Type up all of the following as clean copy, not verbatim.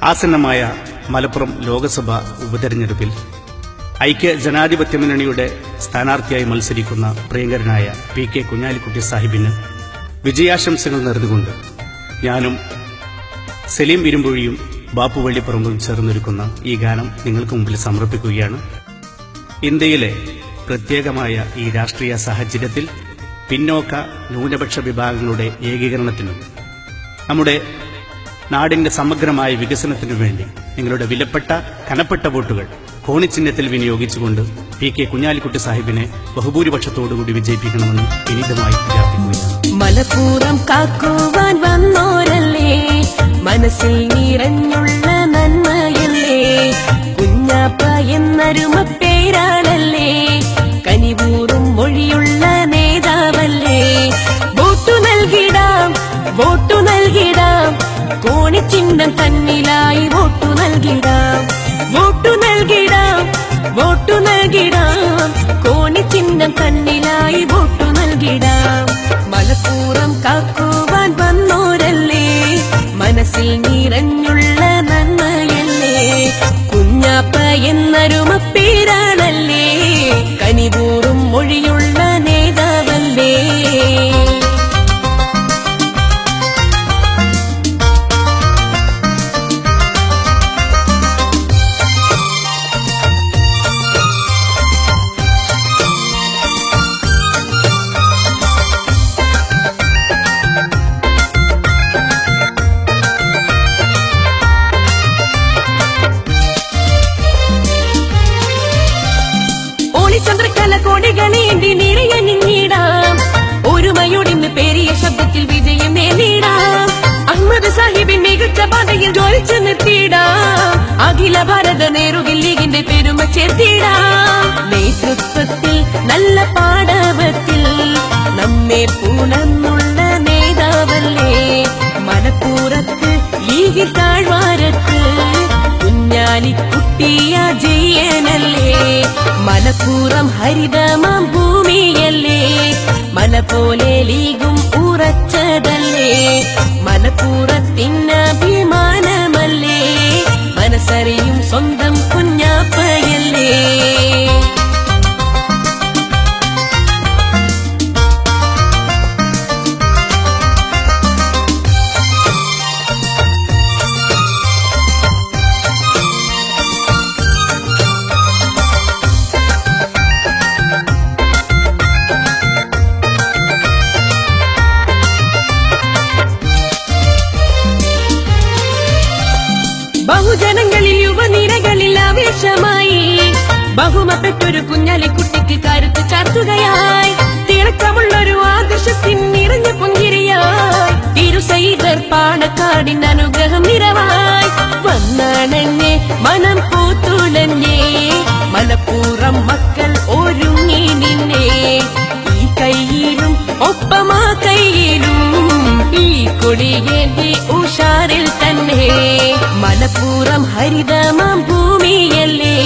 ആസന്നമായ മലപ്പുറം ലോക്സഭാ ഉപതെരഞ്ഞെടുപ്പിൽ ഐക്യ ജനാധിപത്യ മുന്നണിയുടെ സ്ഥാനാർത്ഥിയായി മത്സരിക്കുന്ന പ്രിയങ്കരനായ PK കുഞ്ഞാലിക്കുട്ടി സാഹിബിന് വിജയാശംസകൾ നേർന്നുകൊണ്ട് ഞാനും സലീം ഇരുമ്പുഴിയും ബാപ്പു വള്ളിപ്പറമ്പും ചേർന്നൊരുക്കുന്ന ഈ ഗാനം നിങ്ങൾക്ക് മുമ്പിൽ സമർപ്പിക്കുകയാണ്. ഇന്ത്യയിലെ പ്രത്യേകമായ ഈ രാഷ്ട്രീയ സാഹചര്യത്തിൽ പിന്നോക്ക ന്യൂനപക്ഷ വിഭാഗങ്ങളുടെ ഏകീകരണത്തിനും നമ്മുടെ നാടിന്റെ സമഗ്രമായ വികസനത്തിനു വേണ്ടി നിങ്ങളുടെ വിലപ്പെട്ട കനപ്പെട്ട വോട്ടുകൾ കോണിച്ചിഹ്നത്തിൽ വിനിയോഗിച്ചുകൊണ്ട് PK കുഞ്ഞാലിക്കുട്ടി സാഹിബിനെ ബഹുഭൂരിപക്ഷത്തോടുകൂടി വിജയിപ്പിക്കണമെന്ന് വിനീതമായി പ്രാർത്ഥിക്കുകയാണ്. മലപ്പുറം കാക്കുവാൻ വന്നോരല്ലേ, മനസ്സിൽ നിറഞ്ഞുള്ള നന്മയല്ലേ, കുഞ്ഞാപ്പ എന്നരുമ പേരാണല്ലേ, കനിവൂറും മൊഴിയുള്ള നേതാവല്ലേ. വോട്ടു നൽകിടാം, വോട്ടു നൽകിടാം, കോണിച്ചിഹ്നം തന്നിലായി വോട്ടു നൽകിടാം, വോട്ടു നൽകിടാം, വോട്ടു നൽകിടാം, കോണിച്ചിഹ്നം തന്നിലായി വോട്ടു നൽകിടാം. മലപ്പുറം കാക്കുവാൻ വന്നോരല്ലേ, മനസ്സിൽ നിറഞ്ഞുള്ള നന്മയല്ലേ, കുഞ്ഞാപ്പ എന്നരുമ പേരാണല്ലേ, കനിവൂറും മൊഴിയുള്ള നേതാവല്ലേ. ചന്ദ്രകല കോടികളേന്തി നിറയണിഞ്ഞിടാം, ഒരുമയോടിന്ന് പേരിയ ശബ്ദത്തിൽ വിജയം നേടിടാം. അഹമ്മദ് സാഹിബിൻ മികച്ച പാതയിൽ ജോലിച്ചു നിർത്തിയിടാം, അഖില ഭാരത നേറുകിൽ ലീഗിന്റെ പെരുമ ചേർത്തിടാം. നേതൃത്വത്തിൽ നല്ല പാടവത്തിൽ നമ്മെ പൂണന്നുള്ള നേതാവല്ലേ, മലപ്പുറത്ത് ലീഗിൽ താഴ്വാരത്ത് കുഞ്ഞാലിക്കുട്ടിയ ജയനല്ലേ. മലപ്പുറം ഹരിതമാം ഭൂമിയല്ലേ, മല പോലെ ലീഗും ഉറച്ചതല്ലേ, മലപ്പുറത്തിനഭിമാനമല്ലേ, മനസ്സറിയും സ്വന്തം കുഞ്ഞാപ്പയല്ലേ. ബഹുജനങ്ങളിൽ യുവനിരകളിൽ ആവേശമായി ബഹുമപ്പെട്ടൊരു കുഞ്ഞാലിക്കുട്ടിക്ക് കരുത്ത് ചാർത്തുകയായി, തിളക്കമുള്ളൊരു ആദർശത്തിൻ നിറഞ്ഞ പുഞ്ചിരിയായി, തിരുസൈദർ പാണക്കാടിൻ അനുഗ്രഹം നിറവായി വന്നാണഞ്ഞേ മനം പൂത്തുലഞ്ഞേ, മലപ്പുറം മക്കൾ ഒരുങ്ങി നിന്നേ. ഈ കയ്യിലും ഒപ്പമാ കയ്യിലും ഈ കൊടിയേന്തി ഉഷാറിൽ തന്നെ, മലപ്പുറം ഹരിതമാം ഭൂമിയല്ലേ,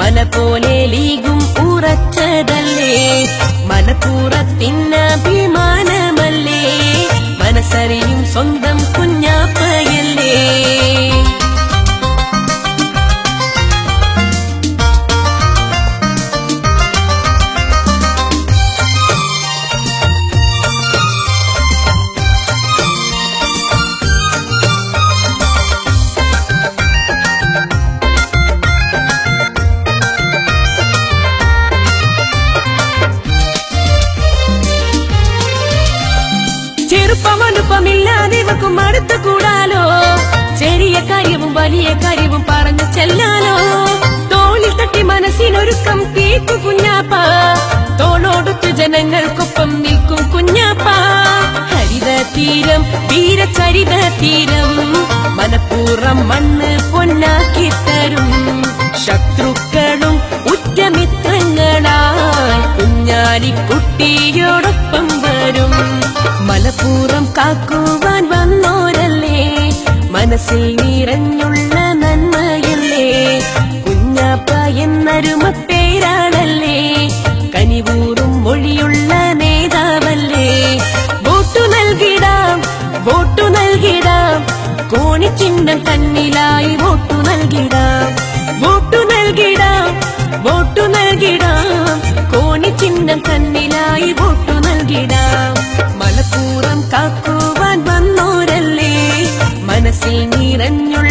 മല പോലെ ലീഗും ഉറച്ചതല്ലേ, മലപ്പുറത്തിനഭിമാനമല്ലേ, മനസ്സറിയും സ്വന്തം കുഞ്ഞാപ്പയല്ലേ. ചെറുപ്പമനുപ്പമില്ലാതെ ഇവക്കും അടുത്ത് കൂടാലോ, ചെറിയ കാര്യവും വലിയ കാര്യവും പറഞ്ഞു ചെല്ലാലോ. തോളിൽ തട്ടി മനസ്സിനൊരുക്കം കേക്കു കുഞ്ഞാപ്പ, തോളോടുത്ത് ജനങ്ങൾക്കൊപ്പം നിൽക്കും കുഞ്ഞാപ്പ. ഹരിത തീരം വീരചരിത തീരം, മലപ്പുറം മണ്ണ് പൊന്നാക്കി തരും. ശത്രുക്കളും ഉറ്റമിത്രങ്ങളായി കുഞ്ഞാലിക്കുട്ടിയോടൊപ്പം വരും. മലപ്പുറം കാക്കുവാൻ വന്നോരല്ലേ, മനസ്സിൽ നിറഞ്ഞുള്ള നന്മയല്ലേ, കുഞ്ഞാപ്പ എന്നരുമ പേരാണല്ലേ, കനിവൂറും മൊഴിയുള്ള നേതാവല്ലേ. വോട്ടു നൽകിടാം, വോട്ടു നൽകിടാം, കോണിച്ചിഹ്നം തന്നിലായി കാക്കുവാൻ വന്നോരല്ലേ മനസ്സിൽ നിറഞ്ഞുള്ള